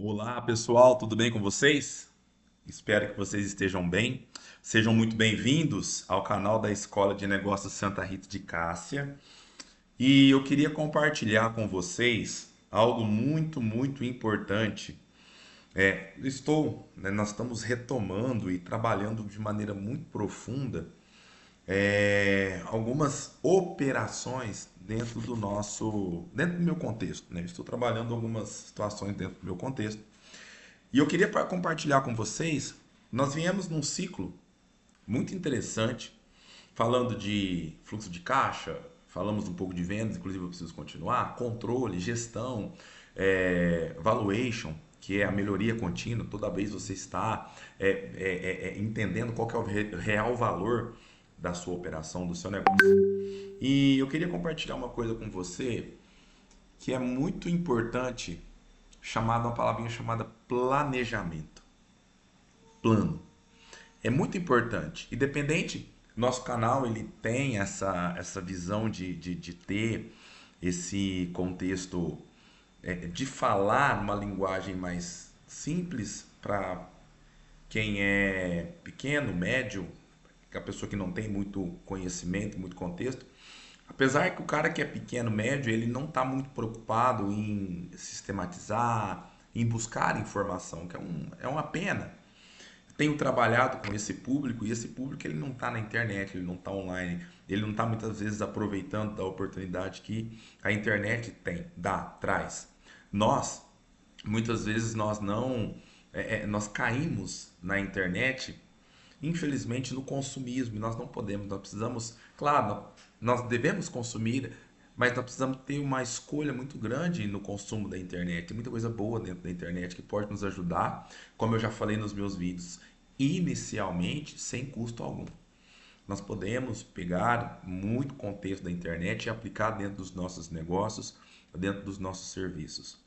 Olá, pessoal, tudo bem com vocês? Espero que vocês estejam bem. Sejam muito bem-vindos ao canal da Escola de Negócios Santa Rita de Cássia. E eu queria compartilhar com vocês algo muito importante. Nós estamos retomando e trabalhando de maneira muito profunda algumas operações dentro do meu contexto, né? Estou trabalhando algumas situações dentro do meu contexto. E eu queria compartilhar com vocês, nós viemos num ciclo muito interessante, falando de fluxo de caixa, falamos um pouco de vendas, inclusive eu preciso continuar, controle, gestão, valuation, que é a melhoria contínua, toda vez você está entendendo qual que é o real valor da sua operação, do seu negócio. E eu queria compartilhar uma coisa com você que é muito importante, uma palavrinha chamada planejamento, plano. É muito importante. Independente, nosso canal ele tem essa visão de ter esse contexto, de falar uma linguagem mais simples para quem é pequeno, médio, que é a pessoa que não tem muito conhecimento, muito contexto. Apesar que o cara que é pequeno, médio, ele não está muito preocupado em sistematizar, em buscar informação, que é uma pena. Tenho trabalhado com esse público e esse público ele não está na internet, ele não está online, ele não está muitas vezes aproveitando da oportunidade que a internet traz. Nós, muitas vezes nós não, nós caímos na internet, infelizmente no consumismo, e nós não podemos, nós precisamos, claro, nós devemos consumir, mas nós precisamos ter uma escolha muito grande no consumo da internet. Tem muita coisa boa dentro da internet que pode nos ajudar, como eu já falei nos meus vídeos, inicialmente sem custo algum. Nós podemos pegar muito contexto da internet e aplicar dentro dos nossos negócios, dentro dos nossos serviços.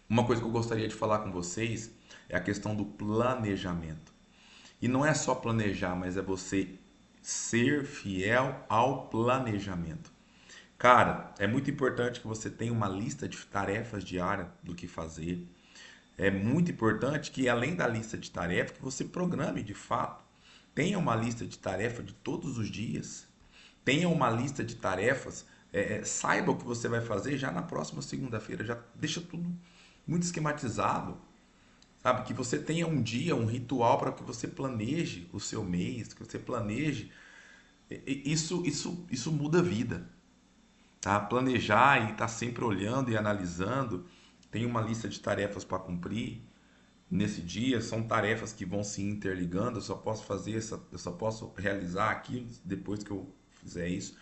Uma coisa que eu gostaria de falar com vocês é a questão do planejamento. E não é só planejar, mas é você ser fiel ao planejamento. Cara, é muito importante que você tenha uma lista de tarefas diárias do que fazer. É muito importante que, além da lista de tarefas, que você programe de fato. Tenha uma lista de tarefas de todos os dias. Tenha uma lista de tarefas. Saiba o que você vai fazer já na próxima segunda-feira. Já deixa tudo muito esquematizado. Sabe? Que você tenha um dia, um ritual para que você planeje o seu mês, que você planeje. Isso muda a vida. Tá? Planejar e estar sempre olhando e analisando. Tem uma lista de tarefas para cumprir nesse dia, são tarefas que vão se interligando, eu só posso realizar aquilo depois que eu fizer isso.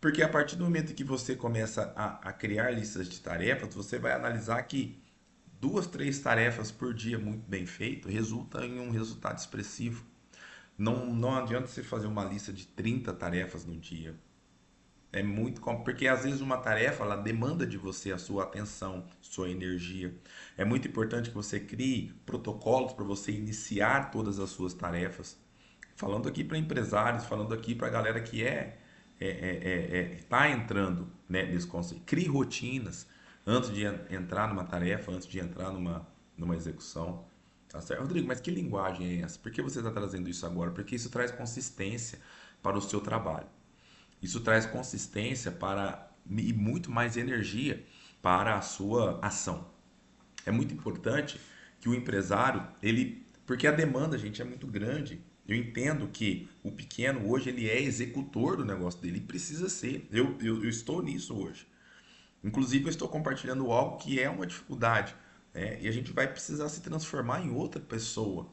Porque a partir do momento que você começa a criar listas de tarefas, você vai analisar que duas, três tarefas por dia muito bem feito resulta em um resultado expressivo. Não adianta você fazer uma lista de 30 tarefas no dia. É muito porque às vezes uma tarefa ela demanda de você a sua atenção, sua energia. É muito importante que você crie protocolos para você iniciar todas as suas tarefas. Falando aqui para empresários, falando aqui para a galera que está entrando, né, nesse conceito. Crie rotinas antes de entrar numa tarefa, antes de entrar numa execução. Tá certo? Rodrigo, mas que linguagem é essa? Por que você está trazendo isso agora? Porque isso traz consistência para o seu trabalho. Isso traz consistência para e muito mais energia para a sua ação. É muito importante que o empresário, porque a demanda, gente, é muito grande. Eu entendo que o pequeno hoje ele é executor do negócio dele, e precisa ser. Eu estou nisso hoje. Inclusive, eu estou compartilhando algo que é uma dificuldade, né? E a gente vai precisar se transformar em outra pessoa.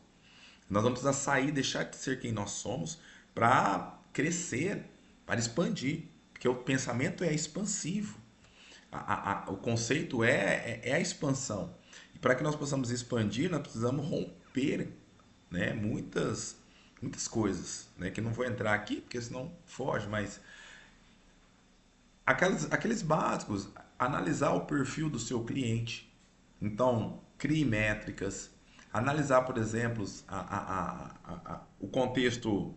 Nós vamos precisar sair, deixar de ser quem nós somos para crescer, para expandir. Porque o pensamento é expansivo. O conceito é a expansão. E para que nós possamos expandir, nós precisamos romper, né, muitas coisas, né, que não vou entrar aqui, porque senão foge, mas aqueles básicos, analisar o perfil do seu cliente. Então, crie métricas, analisar, por exemplo, o contexto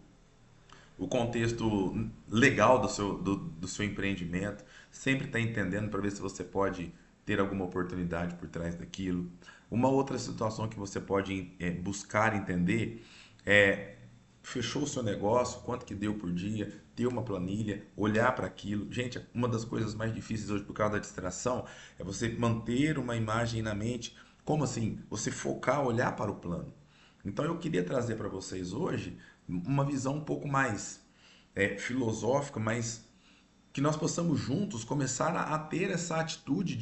legal do seu empreendimento, sempre está entendendo para ver se você pode ter alguma oportunidade por trás daquilo. Uma outra situação que você pode buscar entender é fechou o seu negócio, quanto que deu por dia, ter uma planilha, olhar para aquilo. Gente, uma das coisas mais difíceis hoje por causa da distração é você manter uma imagem na mente. Como assim? Você focar, olhar para o plano. Então eu queria trazer para vocês hoje uma visão um pouco mais filosófica, mas que nós possamos juntos começar a ter essa atitude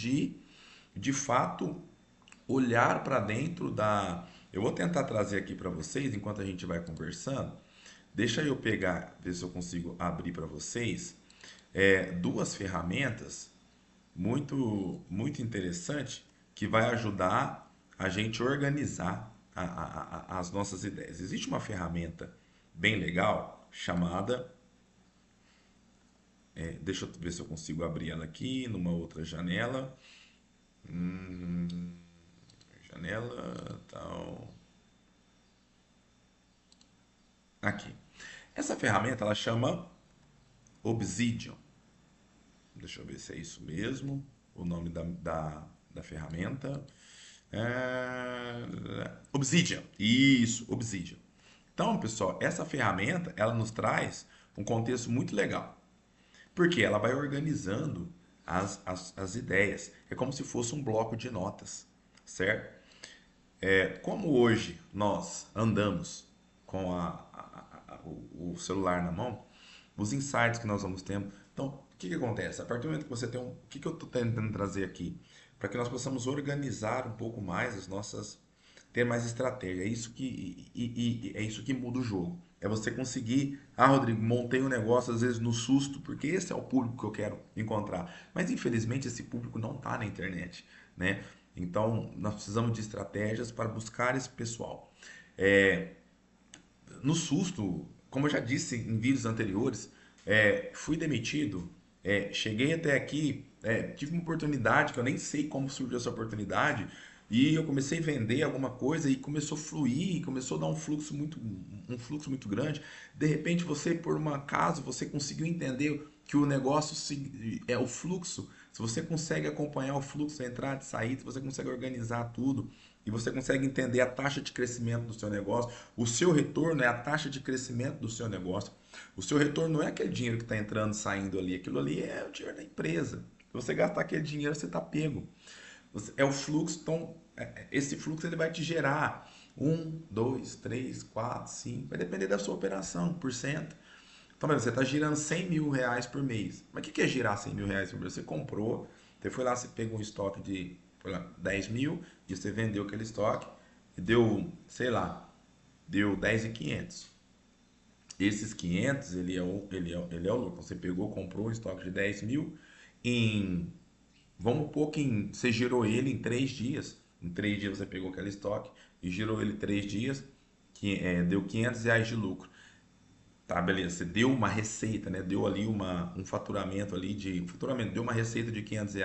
de fato, olhar para dentro da. Eu vou tentar trazer aqui para vocês enquanto a gente vai conversando. Deixa eu pegar, ver se eu consigo abrir para vocês duas ferramentas muito interessante que vai ajudar a gente a organizar as nossas ideias. Existe uma ferramenta bem legal chamada. Deixa eu ver se eu consigo abrir ela aqui numa outra janela. Janela, tal. Aqui. Essa ferramenta ela chama Obsidian. Deixa eu ver se é isso mesmo. O nome da ferramenta. Obsidian. Isso, Obsidian. Então, pessoal, essa ferramenta ela nos traz um contexto muito legal. Porque ela vai organizando as ideias. É como se fosse um bloco de notas, certo? Como hoje nós andamos com o celular na mão, os insights que nós vamos tendo. Então, o que acontece? A partir do momento que você tem um. O que eu estou tentando trazer aqui? Para que nós possamos organizar um pouco mais as nossas. Ter mais estratégia. É isso é isso que muda o jogo. É você conseguir. Ah, Rodrigo, montei um negócio às vezes no susto, porque esse é o público que eu quero encontrar. Mas infelizmente esse público não está na internet, né? Então, nós precisamos de estratégias para buscar esse pessoal. No susto, como eu já disse em vídeos anteriores, fui demitido, cheguei até aqui, tive uma oportunidade que eu nem sei como surgiu essa oportunidade, e eu comecei a vender alguma coisa e começou a fluir, começou a dar um fluxo muito grande. De repente, você, por um acaso, você conseguiu entender que o negócio é o fluxo. Se você consegue acompanhar o fluxo de entrada e saída, se você consegue organizar tudo e você consegue entender a taxa de crescimento do seu negócio, o seu retorno é a taxa de crescimento do seu negócio. O seu retorno não é aquele dinheiro que está entrando e saindo ali, aquilo ali é o dinheiro da empresa. Se você gastar aquele dinheiro, você está pego. É o fluxo, então esse fluxo ele vai te gerar 1, 2, 3, 4, 5, vai depender da sua operação, por cento. Então, você está girando R$ 100.000 por mês. Mas o que é girar R$ 100.000 por mês? Você comprou, você foi lá, você pegou um estoque de 10 mil e você vendeu aquele estoque e deu, sei lá, deu 10.500. Esses 500, ele é o lucro. Você pegou, comprou um estoque de 10 mil em, vamos pôr que você girou ele em 3 dias. Em 3 dias você pegou aquele estoque e girou ele 3 dias, que deu R$ 500 de lucro. Tá, beleza. Você deu uma receita, né? Deu ali um faturamento ali deu uma receita de R$ 500.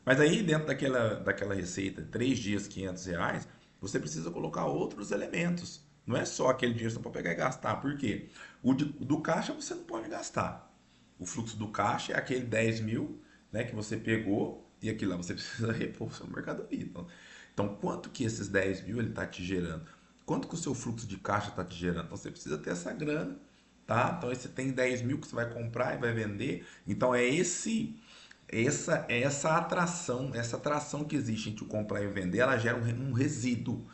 Mas aí dentro daquela receita, 3 dias R$ 500, você precisa colocar outros elementos. Não é só aquele dinheiro que você pode pegar e gastar. Por quê? Do caixa você não pode gastar. O fluxo do caixa é aquele 10 mil, né, que você pegou e aquilo lá você precisa repor sua mercadoria. Então, quanto que esses 10 mil ele está te gerando? Quanto que o seu fluxo de caixa está te gerando? Então, você precisa ter essa grana, tá? Então, aí você tem 10 mil que você vai comprar e vai vender. Então, essa atração que existe entre o comprar e o vender, ela gera um resíduo,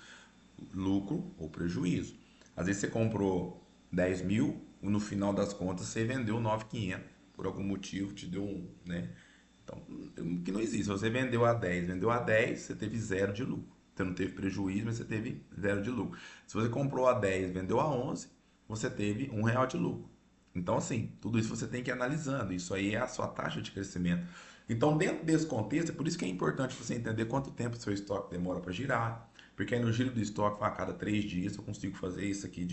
lucro ou prejuízo. Às vezes você comprou 10 mil, no final das contas você vendeu 9.500, por algum motivo te deu um, né? Então, que não existe. Você vendeu a 10, você teve zero de lucro. Você não teve prejuízo, mas você teve zero de lucro. Se você comprou a 10, vendeu a 11, você teve R$ 1 de lucro. Então, assim, tudo isso você tem que ir analisando. Isso aí é a sua taxa de crescimento. Então, dentro desse contexto, é por isso que é importante você entender quanto tempo o seu estoque demora para girar. Porque aí no giro do estoque, a cada 3 dias eu consigo fazer isso aqui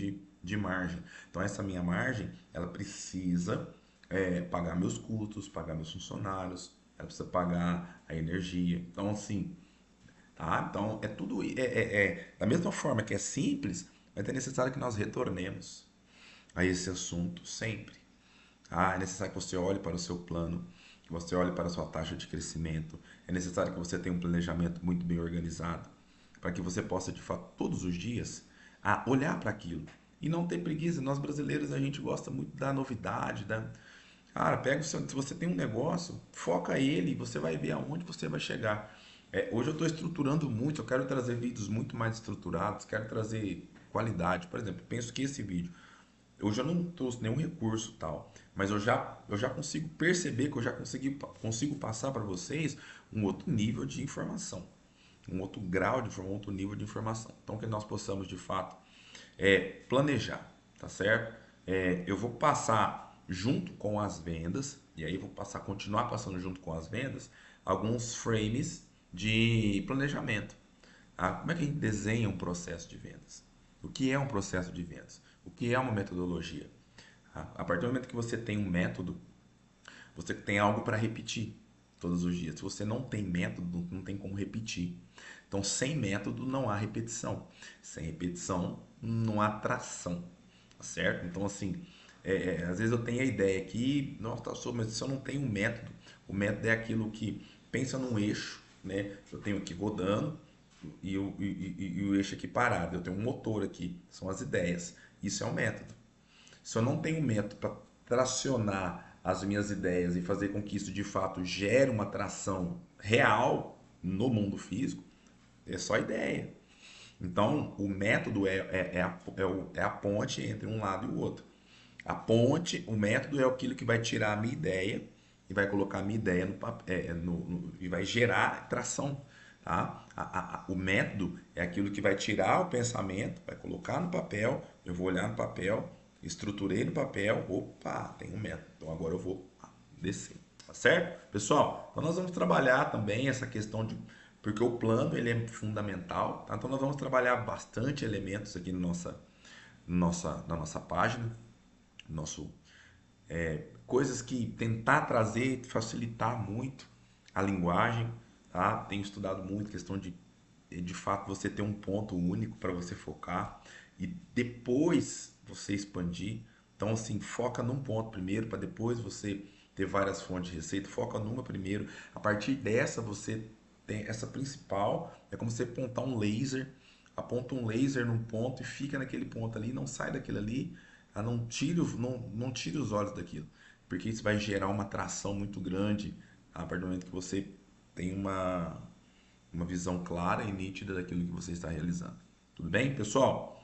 de margem. Então, essa minha margem, ela precisa pagar meus custos, pagar meus funcionários, ela precisa pagar a energia. Então, assim, tá? Então, é tudo. Da mesma forma que é simples, vai ter necessário que nós retornemos a esse assunto sempre. É necessário que você olhe para o seu plano que você olhe para a sua taxa de crescimento, é necessário que você tenha um planejamento muito bem organizado, para que você possa, de fato, todos os dias, olhar para aquilo. E não ter preguiça. Nós brasileiros, a gente gosta muito da novidade, da... Cara, pega o seu, se você tem um negócio, foca ele e você vai ver aonde você vai chegar. Hoje eu estou estruturando muito, eu quero trazer vídeos muito mais estruturados, quero trazer qualidade. Por exemplo, penso que esse vídeo, hoje eu não trouxe nenhum recurso tal, mas eu já consigo perceber que eu já consigo passar para vocês um outro nível de informação, um outro grau de informação, um outro nível de informação. Então que nós possamos de fato planejar, tá certo? Eu vou passar junto com as vendas, e aí vou continuar passando junto com as vendas, alguns frames de planejamento. Tá? Como é que a gente desenha um processo de vendas? O que é um processo de vendas? O que é uma metodologia? Tá? A partir do momento que você tem um método, você tem algo para repetir todos os dias. Se você não tem método, não tem como repetir. Então, sem método não há repetição. Sem repetição não há tração, tá certo? Então, assim, às vezes eu tenho a ideia aqui, nossa, mas se eu não tenho um método, o método é aquilo que pensa num eixo, né? Eu tenho aqui rodando e o eixo aqui parado. Eu tenho um motor aqui, são as ideias. Isso é um método. Se eu não tenho um método para tracionar as minhas ideias e fazer com que isso de fato gere uma tração real no mundo físico, é só ideia. Então, o método é a ponte entre um lado e o outro. A ponte, o método é aquilo que vai tirar a minha ideia e vai colocar a minha ideia no papel, e vai gerar tração. Tá? O método é aquilo que vai tirar o pensamento, vai colocar no papel, eu vou olhar no papel, estruturei no papel, opa, tem um método, então agora eu vou descer. Tá certo? Pessoal, então nós vamos trabalhar também essa questão de... Porque o plano ele é fundamental, tá? Então nós vamos trabalhar bastante elementos aqui na nossa página, nosso, coisas que tentar trazer, facilitar muito a linguagem, tá? Tenho estudado muito questão de fato você ter um ponto único para você focar e depois você expandir. Então assim, foca num ponto primeiro para depois você ter várias fontes de receita, foca numa primeiro. A partir dessa você tem essa principal, é como você apontar um laser, aponta um laser num ponto e fica naquele ponto ali, não sai daquilo ali, não tire os olhos daquilo, porque isso vai gerar uma atração muito grande a partir do momento que você tem uma visão clara e nítida daquilo que você está realizando. Tudo bem, pessoal?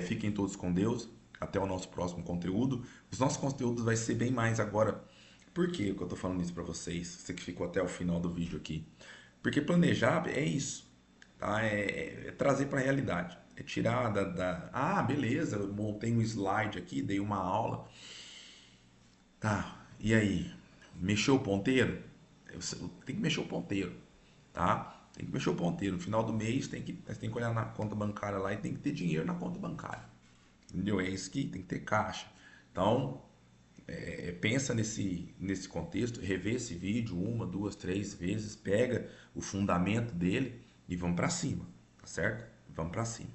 Fiquem todos com Deus. Até o nosso próximo conteúdo. Os nossos conteúdos vai ser bem mais agora. Por que eu estou falando isso para vocês? Você que ficou até o final do vídeo aqui. Porque planejar é isso, tá? É trazer para a realidade. É tirar Ah, beleza, eu montei um slide aqui, dei uma aula. Tá, e aí? Mexeu o ponteiro? Tem que mexer o ponteiro, tá? Tem que mexer o ponteiro. No final do mês você tem que olhar na conta bancária lá e tem que ter dinheiro na conta bancária. Entendeu? É isso que tem que ter caixa. Então, pensa nesse contexto, revê esse vídeo uma, duas, três vezes, pega o fundamento dele e vamos para cima, tá certo? Vamos para cima.